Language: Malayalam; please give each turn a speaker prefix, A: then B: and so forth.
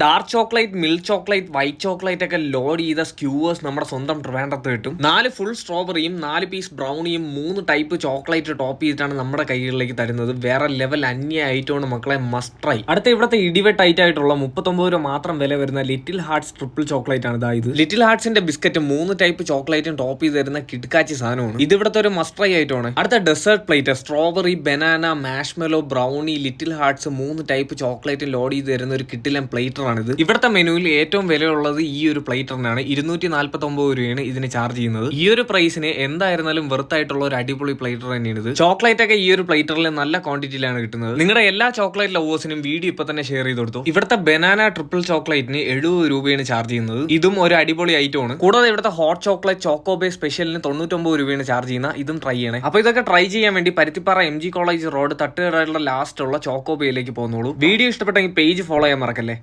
A: Dark chocolate, milk chocolate, white chocolate ഒക്കെ ലോഡ് ചെയ്ത സ്ക്യൂവേഴ്സ് നമ്മുടെ സ്വന്തം ട്രിവാൻഡ്രത്ത് കിട്ടും. 4 ഫുൾ സ്ട്രോബെറിയും 4 പീസ് ബ്രൗണിയും 3 ടൈപ്പ് ചോക്ലേറ്റ് ടോപ്പ് ചെയ്തിട്ടാണ് നമ്മുടെ കൈകളിലേക്ക് തരുന്നത്. വേറെ ലെവൽ അന്യ ഐറ്റമാണ് മക്കളെ, മസ്റ്റ് ട്രൈ. അടുത്ത ഇവിടുത്തെ ഇടിവെട്ട് ഐറ്റ് ആയിട്ടുള്ള 39 രൂപ മാത്രം വില വരുന്ന ലിറ്റിൽ ഹാർട്സ് ട്രിപ്പിൾ ചോക്ലേറ്റ് ആണ് ഇത്. ലിറ്റിൽ ഹാർട്സിന്റെ ബിസ്ക്കറ്റ് 3 ടൈപ്പ് ചോക്ലേറ്റും ടോപ്പ് ചെയ്ത് തരുന്ന കിടക്കാച്ചി സാധനമാണ്. ഇത് ഇവിടുത്തെ ഒരു മസ്റ്റ് ട്രൈ ആയിട്ടാണ്. അടുത്ത dessert plate strawberry, banana, marshmallow, brownie, little hearts 3 type ചോക്ലേറ്റും ലോഡ് ചെയ്ത് തരുന്ന ഒരു കിട്ടിലൻ പ്ലേറ്റർ. ഇവിടുത്തെ മെനുവിൽ ഏറ്റവും വിലയുള്ളത് ഈ ഒരു പ്ലേറ്ററിനാണ്. 249 രൂപയാണ് ഇതിന് ചാർജ് ചെയ്യുന്നത്. ഈ ഒരു പ്രൈസിന് എന്തായിരുന്നാലും വെർത്തായിട്ടുള്ള ഒരു അടിപൊളി പ്ലേറ്റർ തന്നെയാണ് ഇത്. ചോക്ലേറ്റ് ഒക്കെ ഈ ഒരു പ്ലേറ്ററിൽ നല്ല ക്വാണ്ടിറ്റിയിലാണ് കിട്ടുന്നത്. നിങ്ങളുടെ എല്ലാ ചോക്ലേറ്റ് ലവേഴ്സിനും വീഡിയോ ഇപ്പൊ തന്നെ ഷെയർ ചെയ്ത് കൊടുത്തു. ഇവിടുത്തെ ബനാന ട്രിപ്പിൾ ചോക്ലേറ്റിന് 70 രൂപയാണ് ചാർജ് ചെയ്യുന്നത്. ഇതും ഒരു അടിപൊളി ഐറ്റം ആണ്. കൂടാതെ ഇവിടുത്തെ ഹോട്ട് ചോക്ലേറ്റ് ചോക്കോബേ സ്പെഷ്യലിന് 99 രൂപയാണ് ചാർജ് ചെയ്യുന്നത്. ഇതും ട്രൈ ചെയ്യണേ. അപ്പൊ ഇതൊക്കെ ട്രൈ ചെയ്യാൻ വേണ്ടി പരുത്തിപ്പാറ MG കോളേജ് റോഡ് തട്ടുകടയുടെ ലാസ്റ്റ് ഉള്ള ചോക്കോബേയിലേക്ക് പോകുന്നുള്ളൂ. വീഡിയോ ഇഷ്ടപ്പെട്ടെങ്കിൽ പേജ് ഫോളോ ചെയ്യാൻ മറക്കല്ലേ.